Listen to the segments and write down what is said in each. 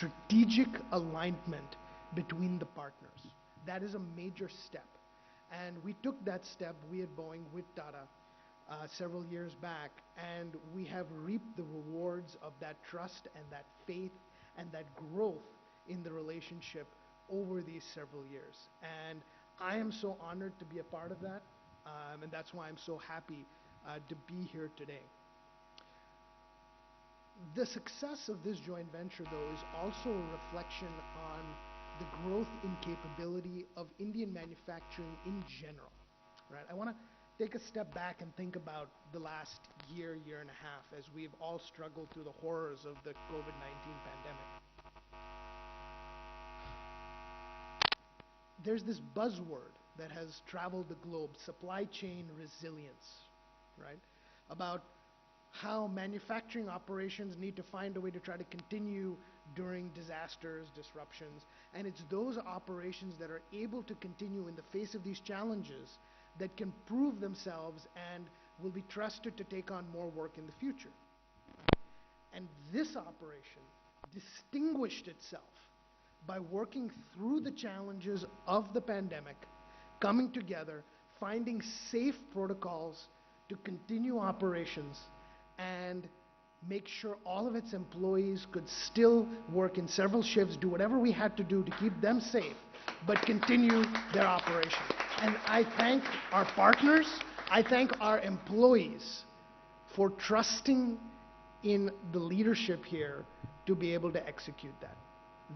strategic alignment between the partners. That is a major step. And we took that step, we at Boeing with Tata, several years back, and we have reaped the rewards of that trust and that faith and that growth in the relationship over these several years. And I am so honored to be a part of that, and that's why I'm so happy to be here today. The success of this joint venture, though, is also a reflection on the growth in capability of Indian manufacturing in general, right? I want to take a step back and think about the last year, year and a half, as we've all struggled through the horrors of the COVID-19 pandemic. There's this buzzword that has traveled the globe, supply chain resilience, right? About how manufacturing operations need to find a way to try to continue during disasters, disruptions, and it's those operations that are able to continue in the face of these challenges that can prove themselves and will be trusted to take on more work in the future. And this operation distinguished itself by working through the challenges of the pandemic, coming together, finding safe protocols to continue operations and make sure all of its employees could still work in several shifts, do whatever we had to do to keep them safe, but continue their operation. And I thank our partners, I thank our employees for trusting in the leadership here to be able to execute that.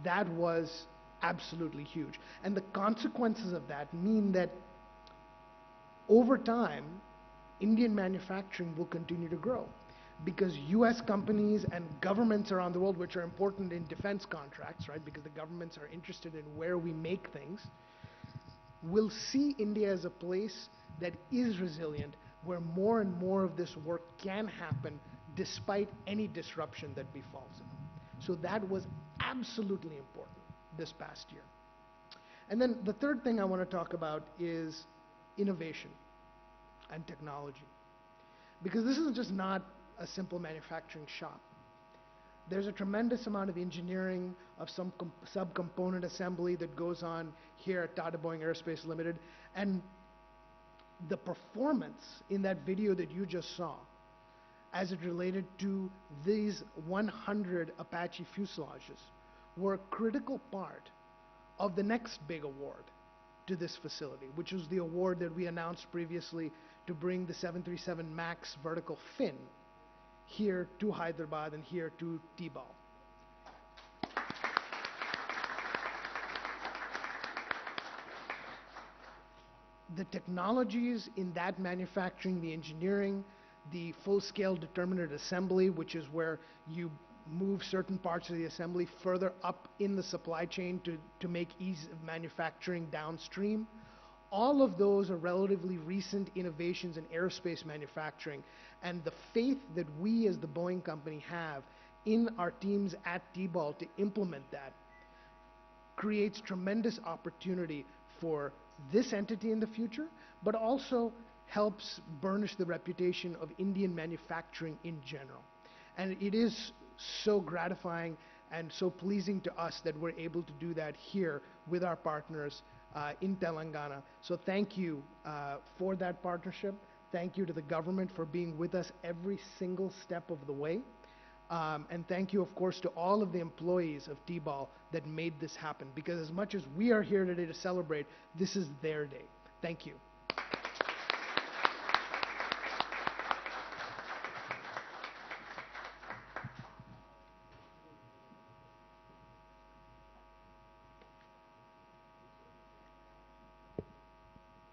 That was absolutely huge. And the consequences of that mean that over time, Indian manufacturing will continue to grow, because US companies and governments around the world, which are important in defense contracts, right, because the governments are interested in where we make things, will see India as a place that is resilient, where more and more of this work can happen despite any disruption that befalls it. So that was absolutely important this past year. And then the third thing I want to talk about is innovation and technology. Because this is just not a simple manufacturing shop. There's a tremendous amount of engineering, of some subcomponent assembly that goes on here at Tata Boeing Aerospace Limited. And the performance in that video that you just saw, as it related to these 100 Apache fuselages, were a critical part of the next big award to this facility, which was the award that we announced previously to bring the 737 MAX vertical fin here to Hyderabad and here to Tibal. The technologies in that manufacturing, the engineering, the full-scale determinate assembly, which is where you move certain parts of the assembly further up in the supply chain to make ease of manufacturing downstream. All of those are relatively recent innovations in aerospace manufacturing, and the faith that we as the Boeing company have in our teams at Tibal to implement that creates tremendous opportunity for this entity in the future, but also helps burnish the reputation of Indian manufacturing in general. And it is so gratifying and so pleasing to us that we're able to do that here with our partners in Telangana. So thank you for that partnership. Thank you to the government for being with us every single step of the way. And thank you, of course, to all of the employees of Tibal that made this happen, because as much as we are here today to celebrate, this is their day. Thank you.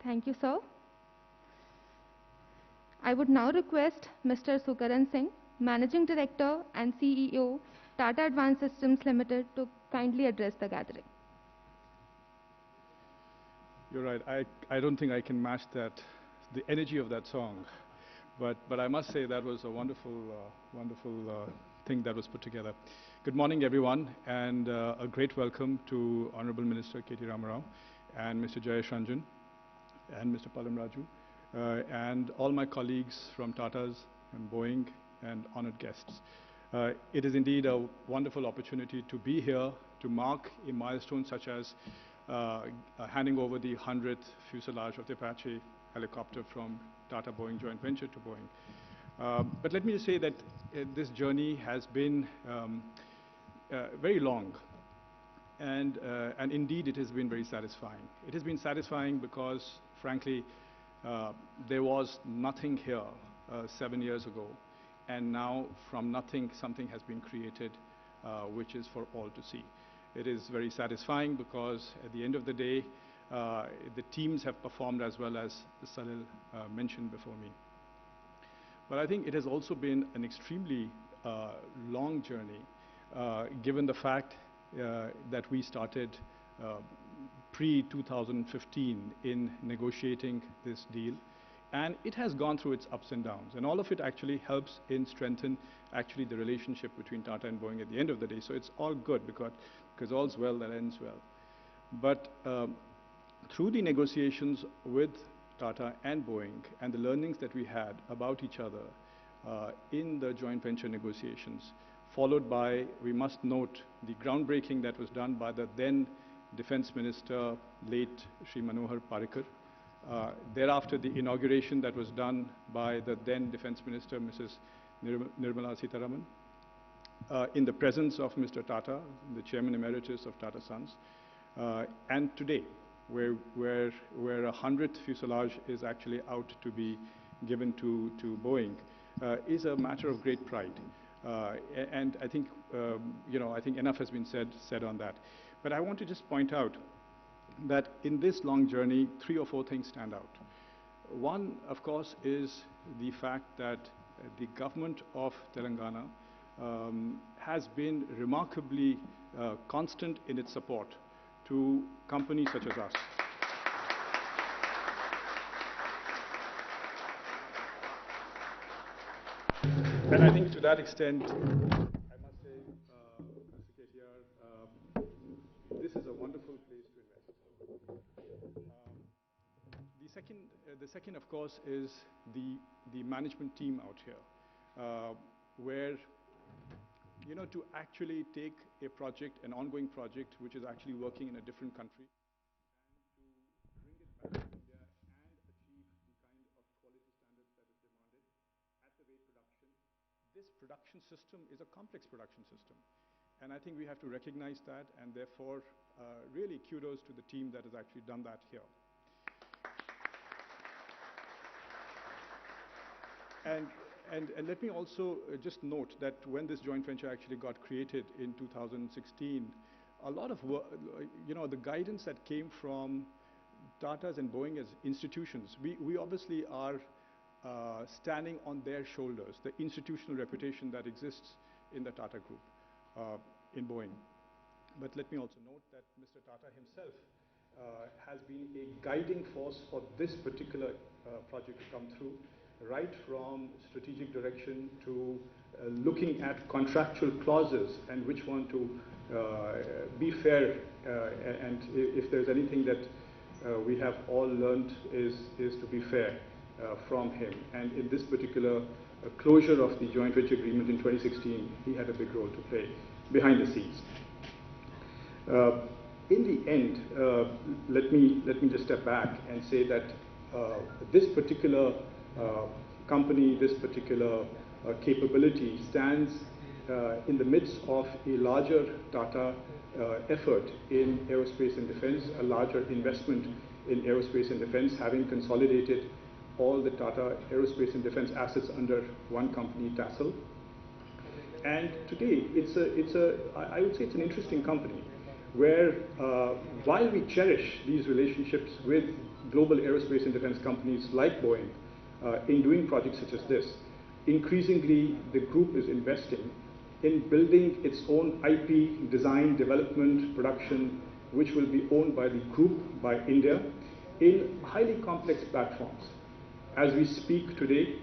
Thank you, sir. I would now request Mr. Sukaran Singh, Managing Director and CEO, Tata Advanced Systems Limited, to kindly address the gathering. You're right. I don't think I can match that, the energy of that song. But I must say that was a wonderful thing that was put together. Good morning, everyone, and a great welcome to Honorable Minister KTR and Mr. Jayesh Ranjan and Mr. Palam Raju, and all my colleagues from Tata's and Boeing and honored guests. It is indeed a wonderful opportunity to be here to mark a milestone such as handing over the 100th fuselage of the Apache helicopter from Tata Boeing joint venture to Boeing. But let me just say that this journey has been very long, and indeed it has been very satisfying. It has been satisfying because, frankly, there was nothing here 7 years ago, and now from nothing something has been created which is for all to see. It is very satisfying because at the end of the day, the teams have performed as well as Salil mentioned before me. But I think it has also been an extremely long journey, given the fact that we started pre-2015 in negotiating this deal. And it has gone through its ups and downs. And all of it actually helps in strengthen actually the relationship between Tata and Boeing at the end of the day. So it's all good because all's well that ends well. But through the negotiations with Tata and Boeing and the learnings that we had about each other in the joint venture negotiations, followed by, we must note, the groundbreaking that was done by the then Defense Minister, late Shri Manohar Parrikar. Thereafter, the inauguration that was done by the then Defense Minister, Mrs. Nirmala Sitharaman, in the presence of Mr. Tata, the Chairman Emeritus of Tata Sons, and today, where 100th fuselage is actually out to be given to Boeing, is a matter of great pride. And I think, I think enough has been said on that. But I want to just point out that in this long journey, 3 or 4 things stand out. One, of course, is the fact that the government of Telangana has been remarkably constant in its support to companies such as us. And I think to that extent, I must say, Mr. KTR, this is a wonderful place to invest. The second, of course, is the management team out here, where, to actually take a project, an ongoing project, which is actually working in a different country, and to bring it back to India and achieve the kind of quality standards that is demanded at the rate production. This production system is a complex production system. And I think we have to recognize that, and therefore, really kudos to the team that has actually done that here. And let me also just note that when this joint venture actually got created in 2016, a lot of work, the guidance that came from Tata's and Boeing as institutions, we obviously are standing on their shoulders, the institutional reputation that exists in the Tata Group, in Boeing. But let me also note that Mr. Tata himself has been a guiding force for this particular project to come through, right from strategic direction to looking at contractual clauses and which one to be fair. And if there's anything that we have all learned is to be fair from him. And in this particular closure of the joint venture agreement in 2016, he had a big role to play behind the scenes. In the end, let me just step back and say that this particular company, this particular capability stands in the midst of a larger Tata effort in aerospace and defense, a larger investment in aerospace and defense, having consolidated all the Tata aerospace and defense assets under one company, TASL. And today, I would say it's an interesting company, where while we cherish these relationships with global aerospace and defense companies like Boeing in doing projects such as this, increasingly the group is investing in building its own IP, design, development, production, which will be owned by the group, by India, in highly complex platforms. As we speak today,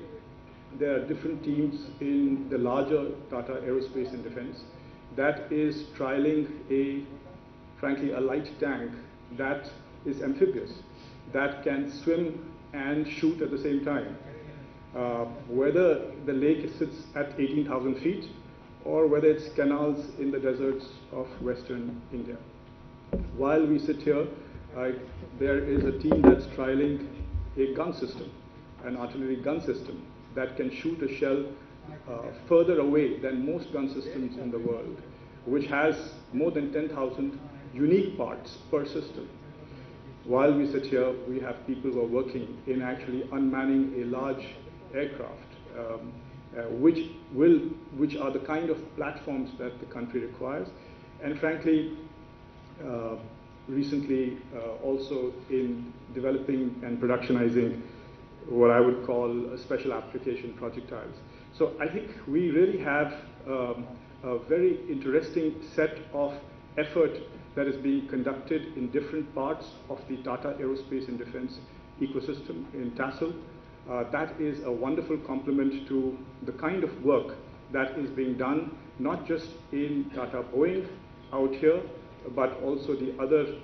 there are different teams in the larger Tata Aerospace and Defense that is trialing frankly, a light tank that is amphibious, that can swim and shoot at the same time. Whether the lake sits at 18,000 feet or whether it's canals in the deserts of Western India. While we sit here, there is a team that's trialing a gun system, an artillery gun system, that can shoot a shell further away than most gun systems in the world, which has more than 10,000 unique parts per system. While we sit here, we have people who are working in actually unmanning a large aircraft, which are the kind of platforms that the country requires. And frankly, recently also in developing and productionizing what I would call special application projectiles. So I think we really have a very interesting set of effort that is being conducted in different parts of the Tata Aerospace and Defense ecosystem in TASL. That is a wonderful complement to the kind of work that is being done, not just in Tata Boeing out here, but also the other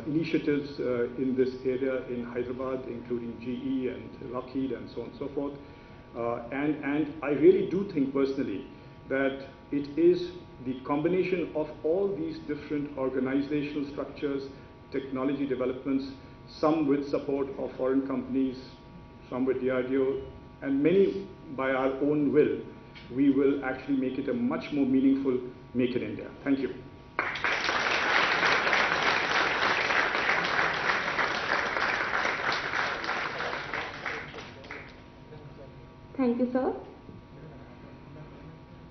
initiatives in this area in Hyderabad, including GE and Lockheed and so on and so forth. And I really do think personally that it is the combination of all these different organizational structures, technology developments, some with support of foreign companies, some with DRDO, and many by our own will, we will actually make it a much more meaningful Make in India. Thank you. Thank you, sir.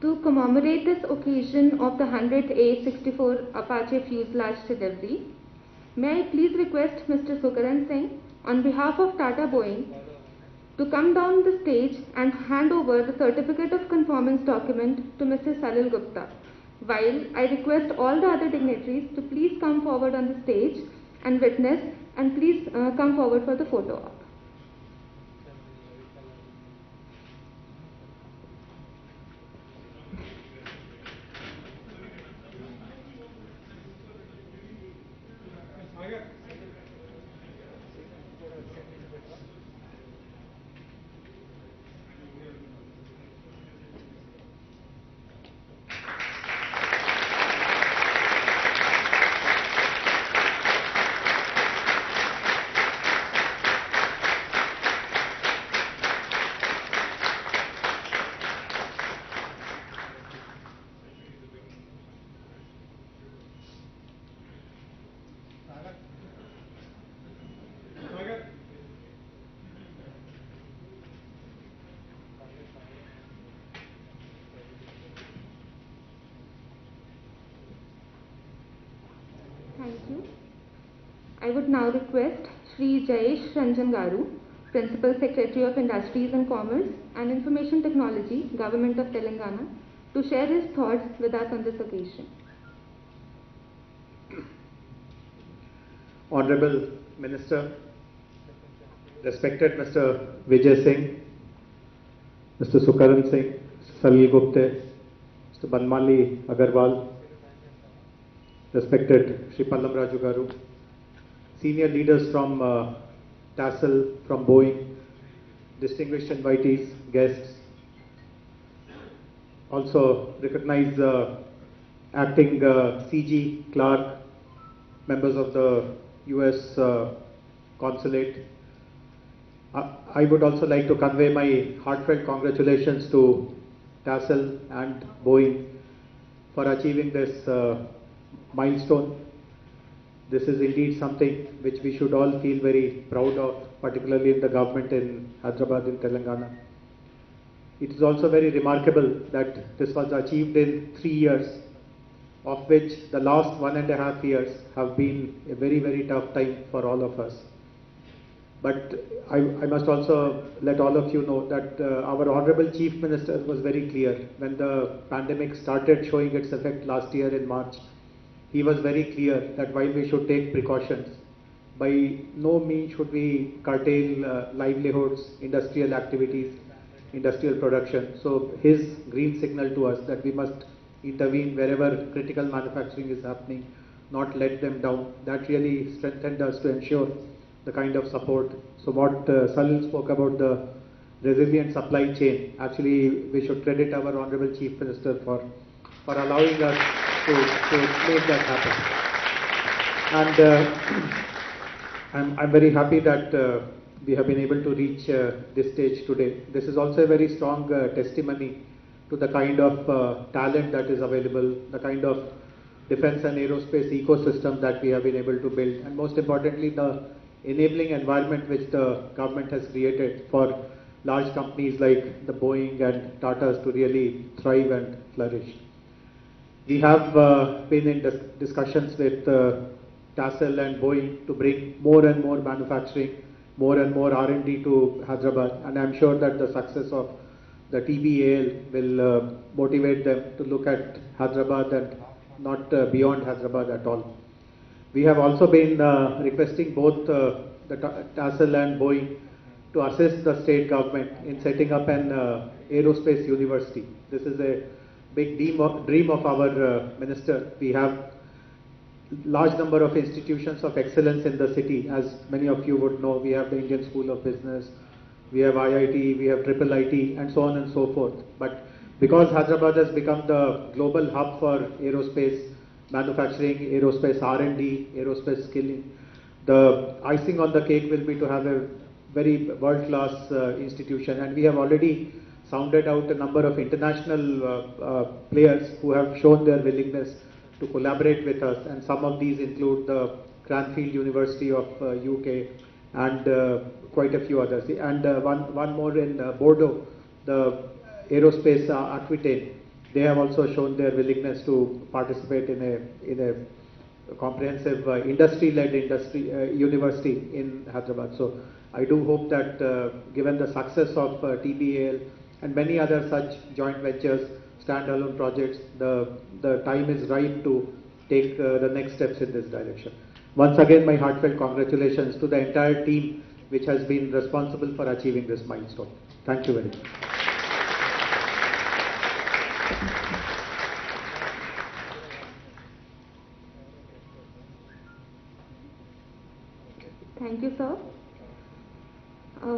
To commemorate this occasion of the 100th A64 Apache fuselage delivery, may I please request Mr. Sukaran Singh, on behalf of Tata Boeing, to come down the stage and hand over the certificate of conformance document to Mr. Salil Gupta, while I request all the other dignitaries to please come forward on the stage and witness, and please come forward for the photo op. Thank you. I would now request Shri Jayesh Ranjan Garu, Principal Secretary of Industries and Commerce and Information Technology, Government of Telangana, to share his thoughts with us on this occasion. Honorable Minister, respected Mr. Vijay Singh, Mr. Sukaran Singh, Salil Gupte, Mr. Banmali Agarwal, respected Shri Pallam Raju Garu, senior leaders from TASL, from Boeing, distinguished invitees, guests, also recognize acting CG Clark, members of the US consulate. I would also like to convey my heartfelt congratulations to TASL and Boeing for achieving this milestone. This is indeed something which we should all feel very proud of, particularly in the government in Hyderabad in Telangana. It is also very remarkable that this was achieved in 3 years, of which the last 1.5 years have been a very, very tough time for all of us. But I must also let all of you know that our Honorable Chief Minister was very clear when the pandemic started showing its effect last year in March. He was very clear that while we should take precautions, by no means should we curtail livelihoods, industrial activities, industrial production. So his green signal to us that we must intervene wherever critical manufacturing is happening, not let them down, that really strengthened us to ensure the kind of support. So what Salil spoke about the resilient supply chain. Actually, we should credit our Honorable Chief Minister for allowing us to make that happen. And I'm very happy that we have been able to reach this stage today. This is also a very strong testimony to the kind of talent that is available, the kind of defense and aerospace ecosystem that we have been able to build, and most importantly, the enabling environment which the government has created for large companies like the Boeing and Tatas to really thrive and flourish. We have been in discussions with TASL and Boeing to bring more and more manufacturing, more and more R&D to Hyderabad, and I'm sure that the success of the TBAL will motivate them to look at Hyderabad and not beyond Hyderabad at all. We have also been requesting both the TASL and Boeing to assist the state government in setting up an aerospace university. This is a big dream of our minister. We have large number of institutions of excellence in the city. As many of you would know, we have the Indian School of Business, we have IIT, we have Triple IT, and so on and so forth. But because Hyderabad has become the global hub for aerospace manufacturing, aerospace R&D, aerospace skilling, the icing on the cake will be to have a very world-class institution. And we have already sounded out a number of international players who have shown their willingness to collaborate with us, and some of these include the Cranfield University of UK and quite a few others. And one more in Bordeaux, the aerospace Aquitaine. They have also shown their willingness to participate in a comprehensive industry-led university in Hyderabad. So I do hope that given the success of TBAL and many other such joint ventures, standalone projects, the time is right to take the next steps in this direction. Once again, my heartfelt congratulations to the entire team which has been responsible for achieving this milestone. Thank you very much. Thank you, sir.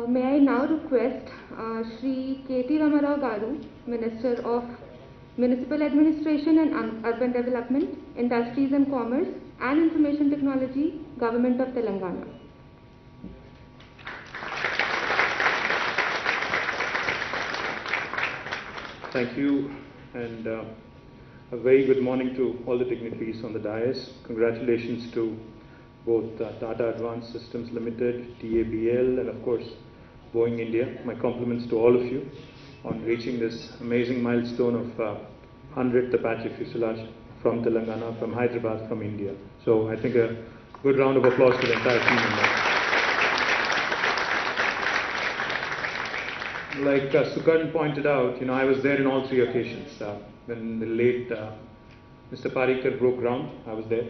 May I now request Shri KTR Garu, Minister of Municipal Administration and Urban Development, Industries and Commerce and Information Technology, Government of Telangana. Thank you, and a very good morning to all the dignitaries on the dais. Congratulations to both Tata Advanced Systems Limited, TABL, and of course Boeing India. My compliments to all of you on reaching this amazing milestone of 100th Apache fuselage from Telangana, from Hyderabad, from India. So I think a good round of applause to the entire team in that. Like Sukarn pointed out, I was there in all three occasions. When the late Mr. Parikar broke ground, I was there.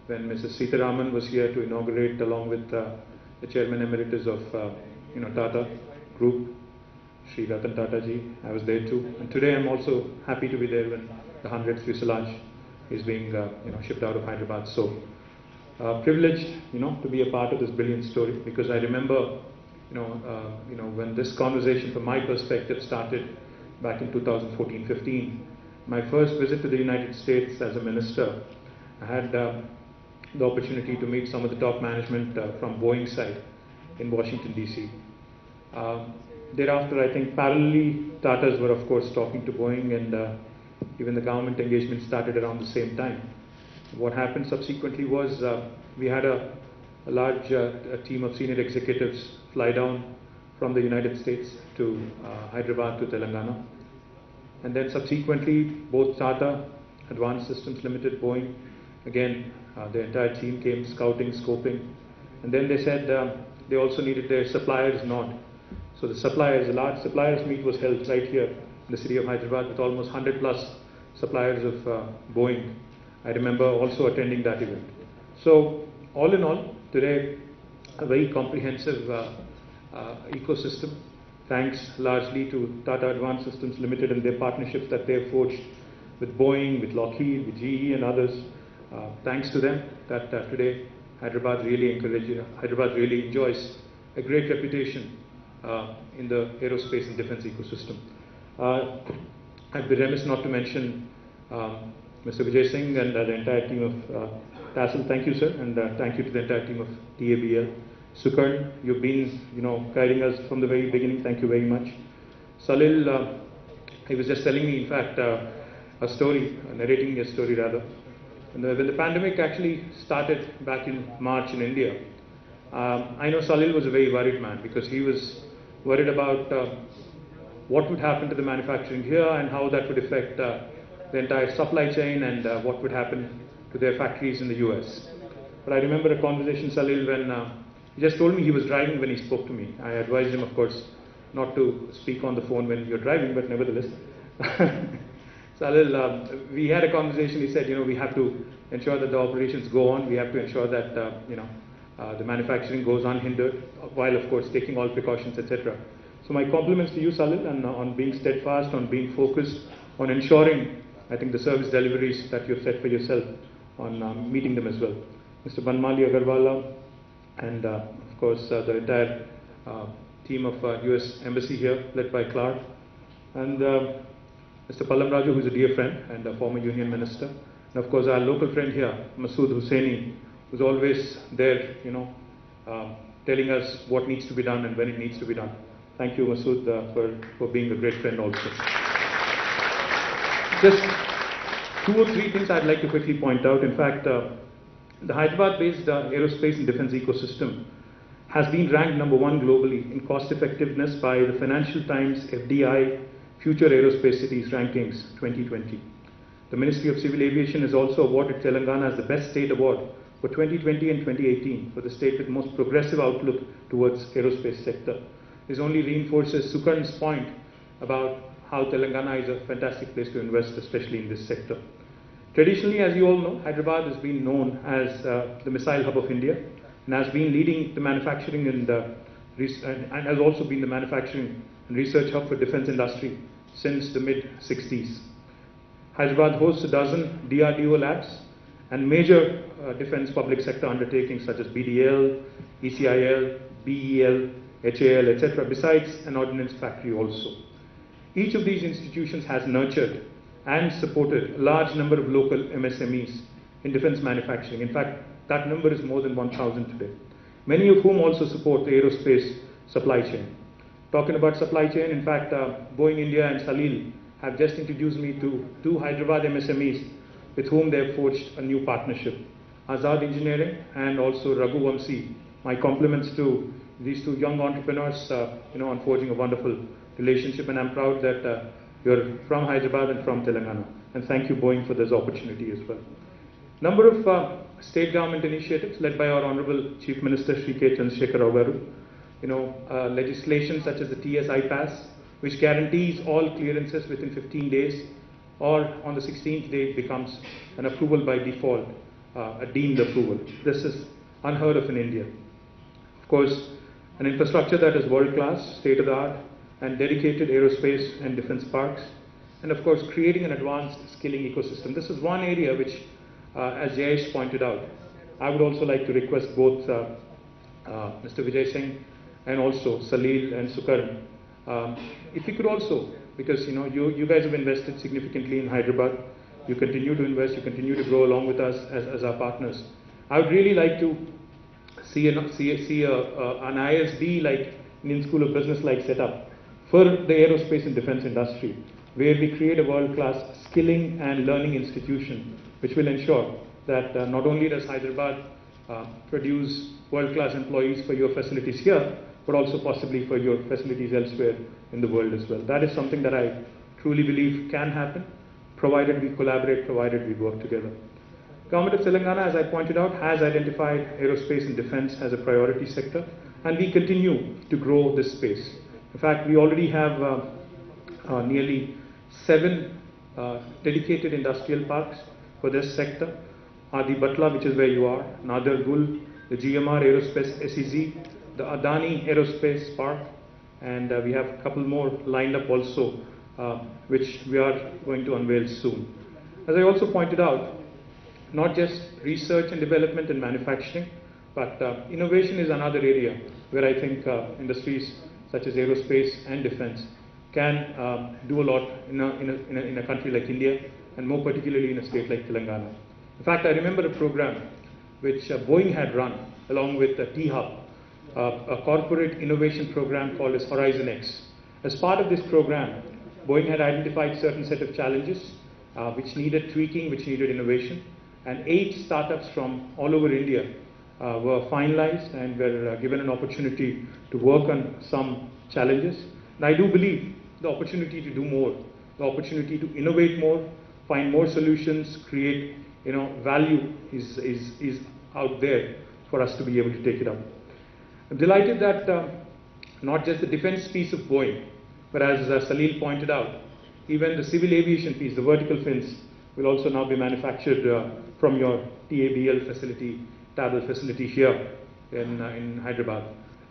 When Mrs. Sitaraman was here to inaugurate along with the Chairman Emeritus of Tata Group, Sri Ratan Tata ji, I was there too. And today I'm also happy to be there when the 100th fuselage is being shipped out of Hyderabad. So privileged to be a part of this brilliant story, because I remember when this conversation from my perspective started back in 2014-15, my first visit to the United States as a minister, I had the opportunity to meet some of the top management from Boeing side in Washington DC. Thereafter, I think parallelly Tatas were of course talking to Boeing, and even the government engagement started around the same time. What happened subsequently was we had a large team of senior executives fly down from the United States to Hyderabad to Telangana, and then subsequently both Tata Advanced Systems Limited, Boeing, again the entire team came scouting, scoping, and then they said they also needed their suppliers nod. So the suppliers, a large suppliers meet was held right here in the city of Hyderabad with almost 100 plus suppliers of Boeing. I remember also attending that event. So all in all, today a very comprehensive ecosystem, thanks largely to Tata Advanced Systems Limited and their partnerships that they have forged with Boeing, with Lockheed, with GE and others. Thanks to them that today Hyderabad really enjoys a great reputation in the aerospace and defense ecosystem. I'd be remiss not to mention Mr. Vijay Singh and the entire team of TASL. Thank you, sir, and thank you to the entire team of TABL. Sukarn, you've been, guiding us from the very beginning. Thank you very much. Salil, he was just telling me, in fact, a story, narrating me a story rather. When the pandemic actually started back in March in India, I know Salil was a very worried man because he was worried about what would happen to the manufacturing here and how that would affect the entire supply chain and what would happen to their factories in the US. But I remember a conversation, Salil, when he just told me he was driving when he spoke to me. I advised him, of course, not to speak on the phone when you're driving, but nevertheless. Salil, we had a conversation. He said, we have to ensure that the operations go on. We have to ensure that, the manufacturing goes unhindered, while, of course, taking all precautions, etc. So my compliments to you, Salil, and on being steadfast, on being focused, on ensuring, I think, the service deliveries that you've set for yourself, on meeting them as well. Mr. Banmali Agarwala, and, of course, the entire team of US Embassy here, led by Clark, and Mr. Pallam Raju, who is a dear friend and a former Union Minister, and of course our local friend here, Masood Hussaini, who's always there, telling us what needs to be done and when it needs to be done. Thank you, Masood, for being a great friend also. Just 2 or 3 things I'd like to quickly point out. In fact, the Hyderabad-based aerospace and defense ecosystem has been ranked #1 globally in cost effectiveness by the Financial Times FDI Future Aerospace Cities Rankings 2020. The Ministry of Civil Aviation has also awarded Telangana as the Best State Award for 2020 and 2018 for the state with most progressive outlook towards aerospace sector. This only reinforces Sukarn's point about how Telangana is a fantastic place to invest, especially in this sector. Traditionally, as you all know, Hyderabad has been known as the missile hub of India and has been leading the manufacturing and has also been the manufacturing and research hub for defense industry since the mid-60s. Hyderabad hosts a dozen DRDO labs and major defense public sector undertakings such as BDL, ECIL, BEL, HAL, etc., besides an ordnance factory also. Each of these institutions has nurtured and supported a large number of local MSMEs in defense manufacturing. In fact, that number is more than 1,000 today, many of whom also support the aerospace supply chain. Talking about supply chain, in fact, Boeing India and Salil have just introduced me to 2 Hyderabad MSMEs with whom they have forged a new partnership. Azad Engineering and also Raghu Vamsi. My compliments to these 2 young entrepreneurs, on forging a wonderful relationship, and I'm proud that you're from Hyderabad and from Telangana. And thank you, Boeing, for this opportunity as well. Number of state government initiatives led by our Honorable Chief Minister Shri K. Chandrasekhar Rao Garu. Legislation such as the TSI Pass, which guarantees all clearances within 15 days, or on the 16th day it becomes an approval by default, a deemed approval. This is unheard of in India. Of course, an infrastructure that is world-class, state-of-the-art, and dedicated aerospace and defense parks, and of course creating an advanced skilling ecosystem. This is one area which, as Jayesh pointed out, I would also like to request both Mr. Vijay Singh and also Salil and Sukarn, if you could also, because you guys have invested significantly in Hyderabad, you continue to invest, you continue to grow along with us as our partners. I would really like to see an ISB like Indian School of Business like setup for the aerospace and defense industry, where we create a world-class skilling and learning institution, which will ensure that not only does Hyderabad produce world-class employees for your facilities here, but also possibly for your facilities elsewhere in the world as well. That is something that I truly believe can happen, provided we collaborate, provided we work together. Government of Telangana, as I pointed out, has identified aerospace and defense as a priority sector, and we continue to grow this space. In fact, we already have nearly 7 dedicated industrial parks for this sector. Adi Batla, which is where you are, Nadar Gul, the GMR Aerospace SEZ, the Adani Aerospace Park, and we have a couple more lined up also, which we are going to unveil soon. As I also pointed out, not just research and development and manufacturing, but innovation is another area where I think industries such as aerospace and defense, can do a lot in a country like India, and more particularly in a state like Telangana. In fact, I remember a program which Boeing had run along with T-Hub, a corporate innovation program called as Horizon X. As part of this program, Boeing had identified certain set of challenges which needed tweaking, which needed innovation, and 8 startups from all over India were finalized and were given an opportunity to work on some challenges. And I do believe the opportunity to do more, the opportunity to innovate more, find more solutions, create value is out there for us to be able to take it up. I'm delighted that not just the defense piece of Boeing, but as Salil pointed out, even the civil aviation piece, the vertical fins, will also now be manufactured from your TABL facility, TABL facility here in Hyderabad.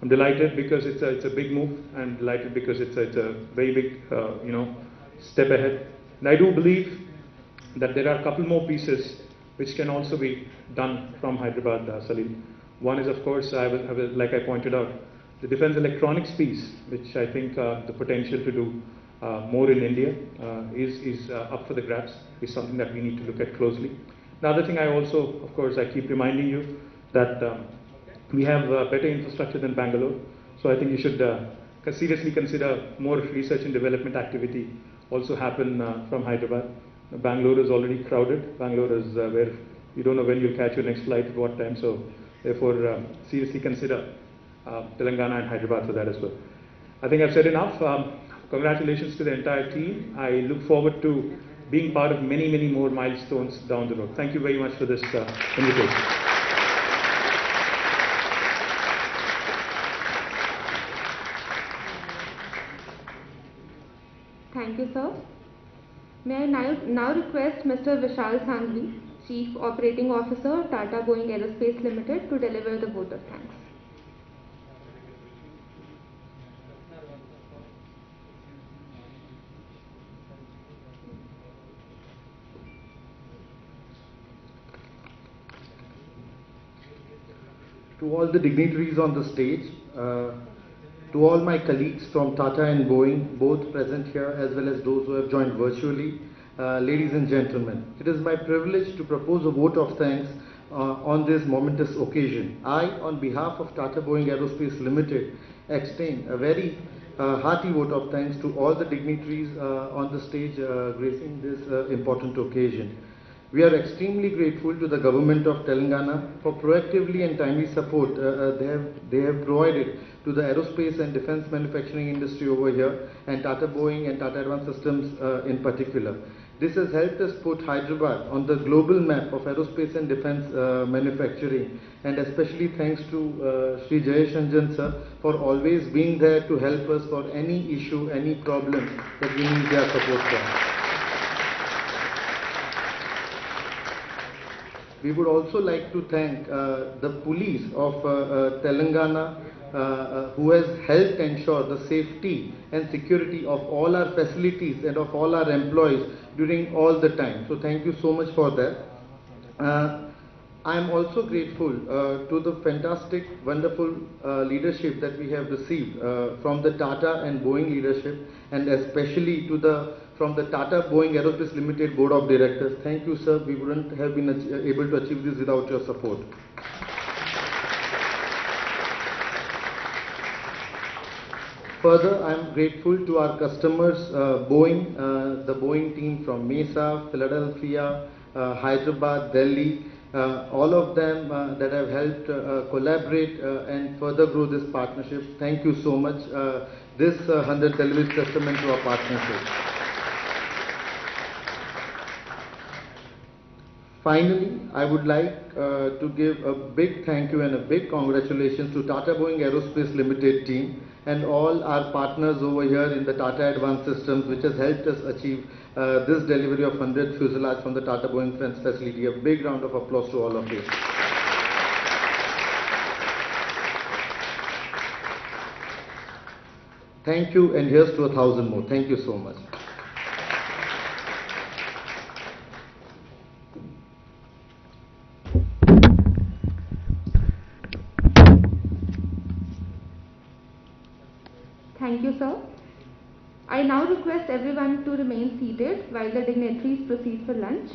I'm delighted because it's a big move, and delighted because it's a very big step ahead. And I do believe that there are a couple more pieces which can also be done from Hyderabad, Salil. One is, of course, like I pointed out, the defense electronics piece, which I think the potential to do more in India is up for the grabs, is something that we need to look at closely. The other thing I also, of course, I keep reminding you that we have better infrastructure than Bangalore, so I think you should seriously consider more research and development activity also happen from Hyderabad. Bangalore is already crowded. Bangalore is where you don't know when you'll catch your next flight at what time, so therefore seriously consider Telangana and Hyderabad for that as well. I think I've said enough. Congratulations to the entire team. I look forward to being part of many, many more milestones down the road. Thank you very much for this invitation. Thank you, sir. May I now request Mr. Vishal Sangvi, Chief Operating Officer, Tata Boeing Aerospace Limited, to deliver the vote of thanks. To all the dignitaries on the stage, to all my colleagues from Tata and Boeing, both present here as well as those who have joined virtually, ladies and gentlemen, it is my privilege to propose a vote of thanks on this momentous occasion. I, on behalf of Tata Boeing Aerospace Limited, extend a very hearty vote of thanks to all the dignitaries on the stage gracing this important occasion. We are extremely grateful to the government of Telangana for proactively and timely support they have provided to the aerospace and defense manufacturing industry over here, and Tata Boeing and Tata Advanced Systems in particular. This has helped us put Hyderabad on the global map of aerospace and defense manufacturing, and especially thanks to Shri Jayesh Ranjan sir for always being there to help us for any issue, any problem that we need their support for. We would also like to thank the police of Telangana who has helped ensure the safety and security of all our facilities and of all our employees during all the time. So thank you so much for that. I am also grateful to the fantastic, wonderful leadership that we have received from the Tata and Boeing leadership, and especially from the Tata Boeing Aerospace Limited Board of Directors. Thank you, sir. We wouldn't have been able to achieve this without your support. Further, I am grateful to our customers, Boeing, the Boeing team from Mesa, Philadelphia, Hyderabad, Delhi, all of them that have helped collaborate and further grow this partnership. Thank you so much. This 100th television testament to our partnership. Finally, I would like to give a big thank you and a big congratulations to Tata Boeing Aerospace Limited team and all our partners over here in the Tata Advanced Systems, which has helped us achieve this delivery of 100th fuselage from the Tata Boeing Friends facility. A big round of applause to all of you. Thank you, and here's to 1,000 more. Thank you so much. Thank you, sir. I now request everyone to remain seated while the dignitaries proceed for lunch.